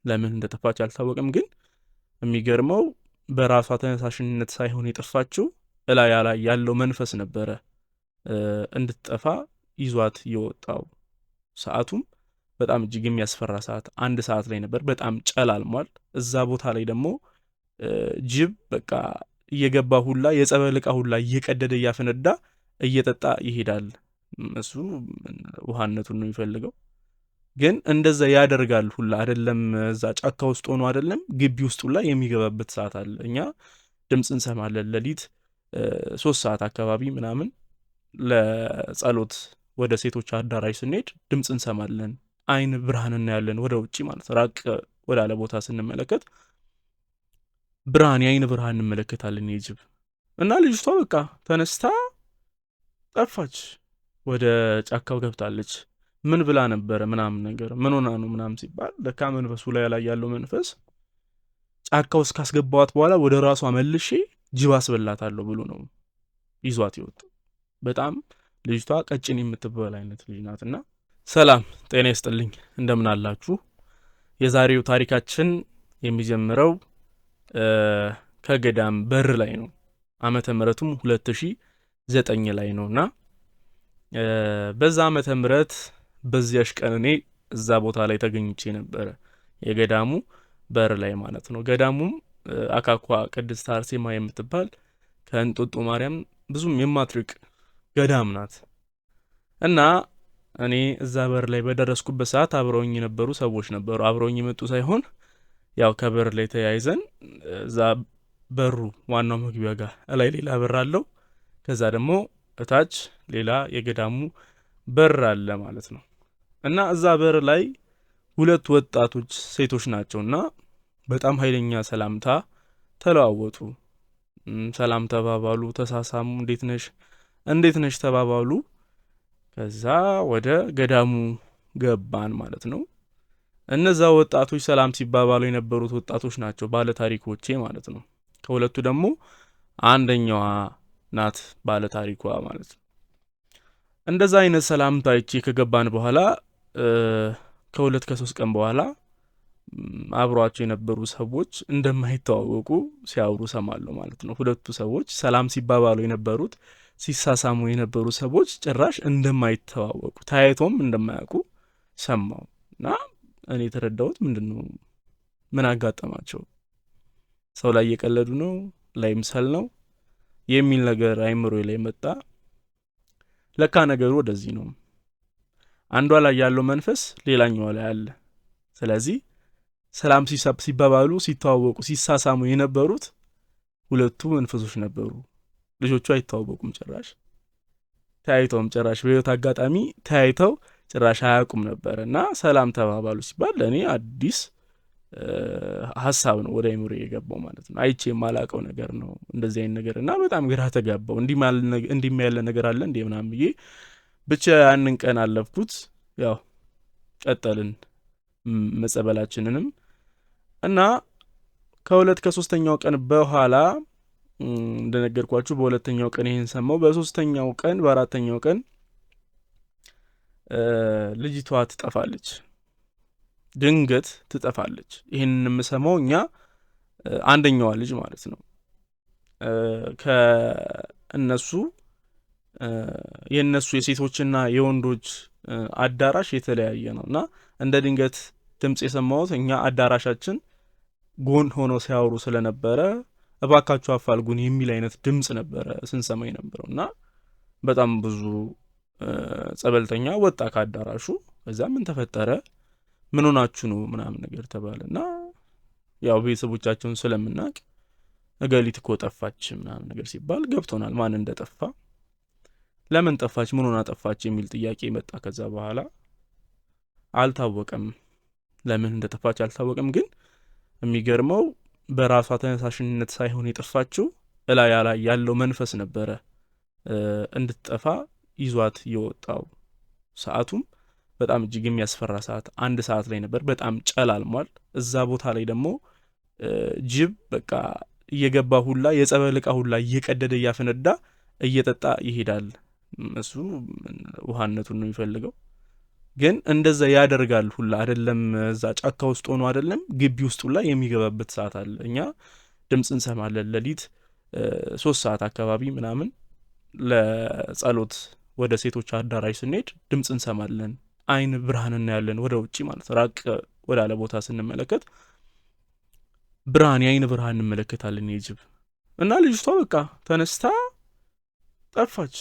ለምን እንደጠፋች አልታወቀም። ግን የሚገርመው በራሷ ተነሳሽነት ሳይሆን የጠፋችው እላያ ላይ ያለው መንፈስ ነበረ እንድትጠፋ ይዟት የወጣው። ሰዓቱም በጣም እጅግ የሚያስፈራ ሰዓት 1 ሰዓት ላይ ነበር። በጣም ጨላልሟል። እዛ ቦታ ላይ ደግሞ ጅብ በቃ እየገባ ሁላ የጸበል ዕቃ ሁላ እየቀደደ እያፈነዳ እየጠጣ ይሄዳል። እሱ ውሃነቱን ነው የሚፈልገው። ግን እንደዛ ያደርጋል ሁላ አይደለም። እዛ ጫካ ውስጥ ሆኖ አይደለም ግቢ ውስጥ ሁላ የሚገባበት ሰዓት አለ። እኛ ድምፅ እንሰማለን ሌሊት 3 ሰዓት አካባቢ ምናምን ለጸሎት ወደ ሴቶች አዳራሽ ስንሄድ ድምፅ እንሰማለን። አይን ብርሃን እናያለን ወደ ውጭ ማለት ራቅ ወዳለ ቦታ ስንመለከት ብርሃን የአይን ብርሃን እንመለከታለን የጅብ እና ልጅቷ በቃ ተነስታ ጠፋች። ወደ ጫካው ገብታለች። ምን ብላ ነበረ ምናምን ነገር ምን ሆና ነው ምናምን ሲባል ለካ መንፈሱ ላይ ያለው መንፈስ ጫካው እስካስገባዋት በኋላ ወደ ራሷ መልሼ ጅብ አስበላታለሁ ብሎ ነው ይዟት ይወጣ። በጣም ልጅቷ ቀጭን የምትባል አይነት ልጅ ናትና። ሰላም ጤና ይስጥልኝ፣ እንደምን አላችሁ? የዛሬው ታሪካችን የሚጀምረው ከገዳም በር ላይ ነው። ዓመተ ምህረቱም 2009 ላይ ነውና በዛ ዓመተ ምህረት በዚያሽ ቀን እኔ እዛ ቦታ ላይ ተገኝቼ ነበረ። የገዳሙ በር ላይ ማለት ነው። ገዳሙም አካኳ ቅድስት አርሴማ የምትባል ከእንጦጦ ማርያም ብዙም የማትርቅ ገዳም ናት። እና እኔ እዛ በር ላይ በደረስኩበት ሰዓት አብረውኝ የነበሩ ሰዎች ነበሩ። አብረውኝ የመጡ ሳይሆን ያው ከበር ላይ ተያይዘን እዛ በሩ ዋናው መግቢያ ጋር ላይ ሌላ በር አለው። ከዛ ደግሞ እታች ሌላ የገዳሙ በር አለ ማለት ነው። እና እዛ በር ላይ 2 ወጣቶች ሴቶች ናቸውና በጣም ኃይለኛ ሰላምታ ተለዋወጡ። ሰላም ተባባሉ፣ ተሳሳሙ፣ እንዴት ነሽ ተባባሉ። ከዛ ወደ ገዳሙ ገባን ማለት ነው። እነዛ ወጣቶች ሰላም ሲባባሉ የነበሩት ወጣቶች ናቸው ባለ ታሪኮቼ ማለት ነው። ከሁለቱ ደግሞ አንደኛዋ ናት ባለ ታሪኳ ማለት ነው። እንደዛ አይነት ሰላምታ ይቺ ከገባን በኋላ ከ2 ከ3 ቀን በኋላ አብሯቸው የነበሩ ሰዎች እንደማይተዋወቁ ሲያወሩ ሰማለሁ ማለት ነው። 2ቱ ሰዎች ሰላም ሲባባሉ የነበሩት ሲሳሳሙ የነበሩ ሰዎች ጭራሽ እንደማይተዋወቁ ታይቶም እንደማያውቁ ሰማው እና እኔ የተረዳሁት ምንድነው ምን አጋጠማቸው? ሰው ላይ እየቀለዱ ነው ላይምሰል ነው የሚል ነገር አይምሮ ላይ መጣ። ለካ ነገሩ ወደዚህ ነው። አንዷ ላይ ያለው መንፈስ ሌላኛው ላይ አለ። ስለዚህ ሰላም ሲባባሉ ሲተዋወቁ ሲሳሳሙ የነበሩት 2ቱ መንፈሶች ነበሩ። ልጆቹ አይተዋወቁም ጭራሽ፣ ተያይተውም ጭራሽ በህይወት አጋጣሚ ተያይተው ጭራሽ አያውቁም ነበር። እና ሰላም ተባባሉ ሲባል ለእኔ አዲስ ሀሳብ ነው ወደ አይምሮ የገባው ማለት ነው። አይቼ የማላውቀው ነገር ነው እንደዚህ አይነት ነገር እና በጣም ግራ ተጋባው። እንዲህ ያለ ነገር አለ እንዴ ምናምን ብዬ ብቻ ያንን ቀን አለፍኩት። ያው ቀጠልን መጸበላችንንም እና ከ2 ከ3ኛው ቀን በኋላ እንደነገርኳችሁ በሁለተኛው ቀን ይሄን ሰማው። በ3ኛው ቀን በ4ኛው ቀን ልጅቷ ትጠፋለች፣ ድንገት ትጠፋለች። ይሄን የምሰማው እኛ አንደኛዋ ልጅ ማለት ነው ከእነሱ የእነሱ የሴቶችና የወንዶች አዳራሽ የተለያየ ነው እና እንደ ድንገት ድምፅ የሰማሁት እኛ አዳራሻችን ጎን ሆኖ ሲያወሩ ስለነበረ እባካችሁ አፋልጉን የሚል አይነት ድምፅ ነበረ ስንሰማ የነበረው እና በጣም ብዙ ጸበልተኛ ወጣ ከአዳራሹ። ከዛ ምን ተፈጠረ ምን ሆናችሁ ነው ምናምን ነገር ተባለና ያው ቤተሰቦቻቸውን ስለምናውቅ እገሊት እኮ ጠፋች ምናምን ነገር ሲባል ገብቶናል ማን እንደጠፋ። ለምን ጠፋች ምን ሆና ጠፋች የሚል ጥያቄ መጣ። ከዛ በኋላ አልታወቀም፣ ለምን እንደጠፋች አልታወቀም። ግን የሚገርመው በራሷ ተነሳሽነት ሳይሆን የጠፋችው እላያ ላይ ያለው መንፈስ ነበረ እንድትጠፋ ይዟት የወጣው። ሰዓቱም በጣም እጅግ የሚያስፈራ ሰዓት 1 ሰዓት ላይ ነበር። በጣም ጨላልሟል። እዛ ቦታ ላይ ደግሞ ጅብ በቃ እየገባ ሁላ የጸበል ዕቃ ሁላ እየቀደደ እያፈነዳ እየጠጣ ይሄዳል። እሱ ውሃነቱን ነው የሚፈልገው። ግን እንደዛ ያደርጋል ሁላ አይደለም። እዛ ጫካ ውስጥ ሆኖ አይደለም ግቢ ውስጥ ሁላ የሚገባበት ሰዓት አለ። እኛ ድምፅ እንሰማለን ሌሊት 3 ሰዓት አካባቢ ምናምን ለጸሎት ወደ ሴቶች አዳራሽ ስንሄድ ድምፅ እንሰማለን። አይን ብርሃን እናያለን ወደ ውጭ ማለት ራቅ ወዳለ ቦታ ስንመለከት ብርሃን የአይን ብርሃን እንመለከታለን የጅብ እና ልጅቷ በቃ ተነስታ ጠፋች፣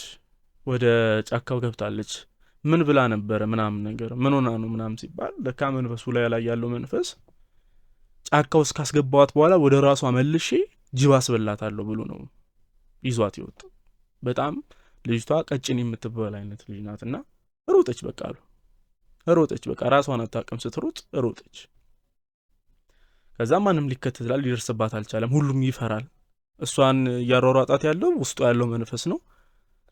ወደ ጫካው ገብታለች። ምን ብላ ነበረ ምናምን ነገር ምን ሆና ነው ምናምን ሲባል ለካ መንፈሱ ላይ ያለው መንፈስ ጫካው እስካስገባዋት በኋላ ወደ ራሷ መልሼ ጅብ አስበላታለሁ ብሎ ነው ይዟት ይወጣ። በጣም ልጅቷ ቀጭን የምትበላ አይነት ልጅ ናትና ሮጠች። በቃ ሮጠች፣ በቃ ራሷን አታውቅም። ስትሮጥ ሮጠች። ከዛ ማንም ሊከተላል ሊደርስባት አልቻለም። ሁሉም ይፈራል። እሷን እያሯሯጣት ያለው ውስጡ ያለው መንፈስ ነው።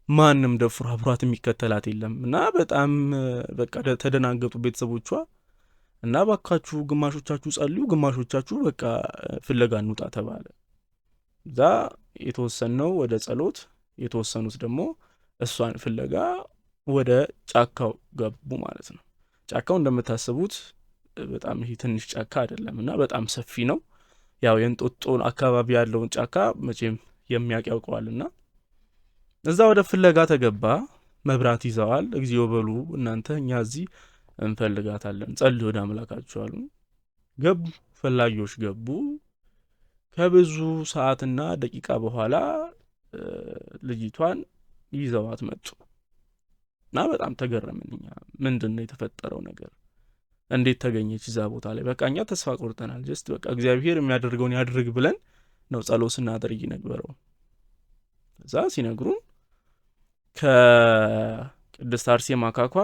ማንም ደፍሮ አብሯት የሚከተላት የለም እና በጣም በቃ ተደናገጡ ቤተሰቦቿ። እና ባካችሁ ግማሾቻችሁ ጸልዩ፣ ግማሾቻችሁ በቃ ፍለጋ እንውጣ ተባለ። እዛ የተወሰነው ወደ ጸሎት፣ የተወሰኑት ደግሞ እሷን ፍለጋ ወደ ጫካው ገቡ ማለት ነው። ጫካው እንደምታስቡት በጣም ይሄ ትንሽ ጫካ አይደለም እና በጣም ሰፊ ነው። ያው የእንጦጦን አካባቢ ያለውን ጫካ መቼም የሚያውቅ ያውቀዋልና እዛ ወደ ፍለጋ ተገባ። መብራት ይዘዋል። እግዚኦ በሉ እናንተ፣ እኛ እዚህ እንፈልጋታለን፣ ጸልዩ ወደ አምላካችሁ አሉ። ገቡ፣ ፈላጊዎች ገቡ። ከብዙ ሰዓትና ደቂቃ በኋላ ልጅቷን ይዘዋት መጡ እና በጣም ተገረምን እኛ። ምንድን ነው የተፈጠረው ነገር? እንዴት ተገኘች እዛ ቦታ ላይ? በቃ እኛ ተስፋ ቆርጠናል። ጀስት በቃ እግዚአብሔር የሚያደርገውን ያድርግ ብለን ነው ጸሎት ስናደርግ ነበረው። እዛ ሲነግሩን ከቅድስት አርሴማ አካኳ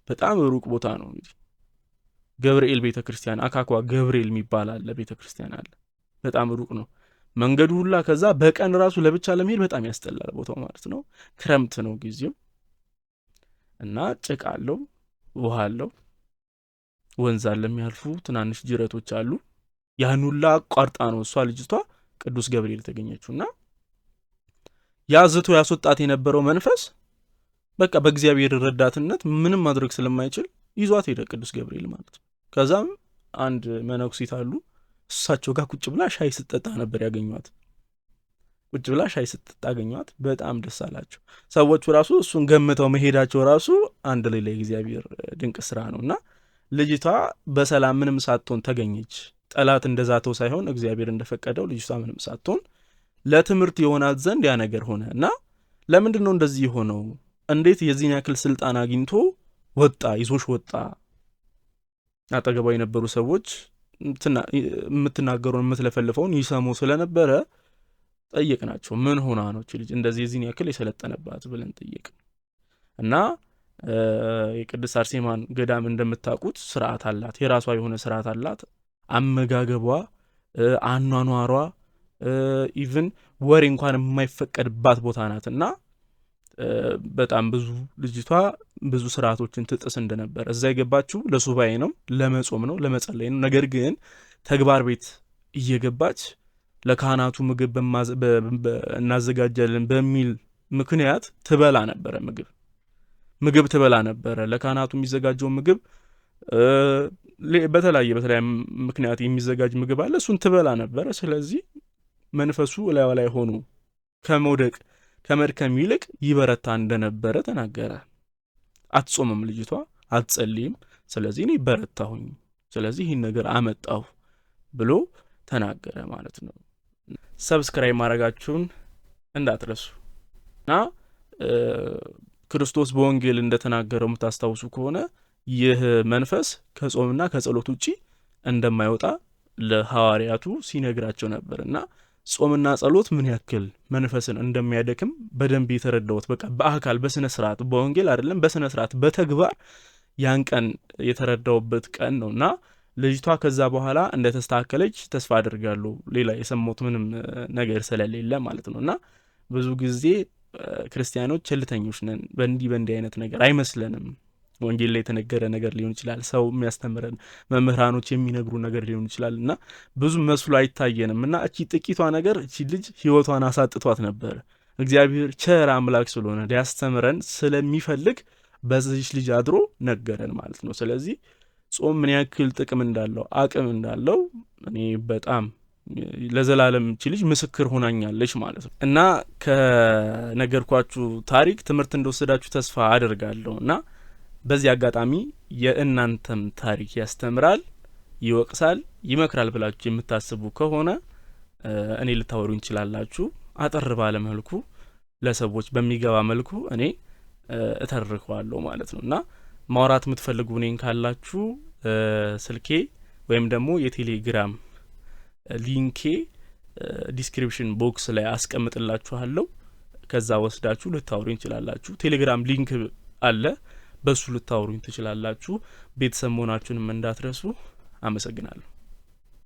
በጣም ሩቅ ቦታ ነው። እንግዲህ ገብርኤል ቤተክርስቲያን አካኳ ገብርኤል የሚባል አለ፣ ቤተክርስቲያን አለ። በጣም ሩቅ ነው መንገዱ ሁላ። ከዛ በቀን ራሱ ለብቻ ለመሄድ በጣም ያስጠላል ቦታው ማለት ነው። ክረምት ነው ጊዜው እና ጭቃ አለው፣ ውሃ አለው፣ ወንዝ አለ፣ የሚያልፉ ትናንሽ ጅረቶች አሉ። ያን ሁላ አቋርጣ ነው እሷ ልጅቷ ቅዱስ ገብርኤል ተገኘችውና ያዝቶ ያስወጣት የነበረው መንፈስ በቃ በእግዚአብሔር ረዳትነት ምንም ማድረግ ስለማይችል ይዟት ሄደ ቅዱስ ገብርኤል ማለት ነው። ከዛም አንድ መነኩሲት አሉ፣ እሳቸው ጋር ቁጭ ብላ ሻይ ስትጠጣ ነበር ያገኟት። ቁጭ ብላ ሻይ ስትጠጣ አገኟት። በጣም ደስ አላቸው ሰዎቹ። ራሱ እሱን ገምተው መሄዳቸው ራሱ አንድ ሌላ የእግዚአብሔር ድንቅ ስራ ነውና ልጅቷ በሰላም ምንም ሳትሆን ተገኘች። ጠላት እንደዛተው ሳይሆን እግዚአብሔር እንደፈቀደው ልጅቷ ምንም ሳትሆን ለትምህርት የሆናት ዘንድ ያ ነገር ሆነ እና ለምንድን ነው እንደዚህ የሆነው? እንዴት የዚህን ያክል ስልጣን አግኝቶ ወጣ? ይዞሽ ወጣ? አጠገቧ የነበሩ ሰዎች የምትናገረውን የምትለፈልፈውን ይሰሙ ስለነበረ ጠየቅናቸው። ምን ሆና ነው እቺ ልጅ እንደዚህ የዚህን ያክል የሰለጠነባት ብለን ጠየቅ እና የቅድስት አርሴማን ገዳም እንደምታውቁት ስርዓት አላት፣ የራሷ የሆነ ስርዓት አላት። አመጋገቧ፣ አኗኗሯ ኢቭን ወሬ እንኳን የማይፈቀድባት ቦታ ናት እና በጣም ብዙ ልጅቷ ብዙ ስርዓቶችን ትጥስ እንደነበር እዛ የገባችው ለሱባኤ ነው፣ ለመጾም ነው፣ ለመጸለይ ነው። ነገር ግን ተግባር ቤት እየገባች ለካህናቱ ምግብ እናዘጋጃለን በሚል ምክንያት ትበላ ነበረ። ምግብ ትበላ ነበረ። ለካህናቱ የሚዘጋጀው ምግብ በተለያየ ምክንያት የሚዘጋጅ ምግብ አለ፣ እሱን ትበላ ነበረ። ስለዚህ መንፈሱ ላይዋ ላይ ሆኑ ከመውደቅ ከመድከም ይልቅ ይበረታ እንደነበረ ተናገረ። አትጾምም ልጅቷ፣ አትጸልይም። ስለዚህ እኔ በረታሁኝ፣ ስለዚህ ይህን ነገር አመጣሁ ብሎ ተናገረ ማለት ነው። ሰብስክራይብ ማድረጋችሁን እንዳትረሱ እና ክርስቶስ በወንጌል እንደተናገረው የምታስታውሱ ከሆነ ይህ መንፈስ ከጾምና ከጸሎት ውጪ እንደማይወጣ ለሐዋርያቱ ሲነግራቸው ነበርና ጾምና ጸሎት ምን ያክል መንፈስን እንደሚያደክም በደንብ የተረዳሁት በቃ በአካል በስነ ስርዓት በወንጌል አይደለም በስነ ስርዓት በተግባር ያን ቀን የተረዳውበት ቀን ነውና ልጅቷ ከዛ በኋላ እንደተስተካከለች ተስፋ አድርጋለሁ። ሌላ የሰማሁት ምንም ነገር ስለሌለ ማለት ነውና ብዙ ጊዜ ክርስቲያኖች ቸልተኞች ነን። በእንዲህ አይነት ነገር አይመስለንም። ወንጌል ላይ የተነገረ ነገር ሊሆን ይችላል፣ ሰው የሚያስተምረን መምህራኖች የሚነግሩ ነገር ሊሆን ይችላል እና ብዙ መስሎ አይታየንም እና እቺ ጥቂቷ ነገር እቺ ልጅ ህይወቷን አሳጥቷት ነበር። እግዚአብሔር ቸር አምላክ ስለሆነ ሊያስተምረን ስለሚፈልግ በዚህ ልጅ አድሮ ነገረን ማለት ነው። ስለዚህ ጾም ምን ያክል ጥቅም እንዳለው አቅም እንዳለው እኔ በጣም ለዘላለም እቺ ልጅ ምስክር ሆናኛለች ማለት ነው። እና ከነገርኳችሁ ታሪክ ትምህርት እንደወሰዳችሁ ተስፋ አደርጋለሁ። እና በዚህ አጋጣሚ የእናንተም ታሪክ ያስተምራል፣ ይወቅሳል፣ ይመክራል ብላችሁ የምታስቡ ከሆነ እኔ ልታወሩኝ ትችላላችሁ። አጠር ባለ መልኩ ለሰዎች በሚገባ መልኩ እኔ እተርከዋለሁ ማለት ነው። እና ማውራት የምትፈልጉ እኔን ካላችሁ ስልኬ ወይም ደግሞ የቴሌግራም ሊንኬ ዲስክሪፕሽን ቦክስ ላይ አስቀምጥላችኋለሁ። ከዛ ወስዳችሁ ልታወሩኝ ትችላላችሁ። ቴሌግራም ሊንክ አለ፣ በሱ ልታወሩኝ ትችላላችሁ። ቤተሰብ መሆናችሁንም እንዳትረሱ። አመሰግናለሁ።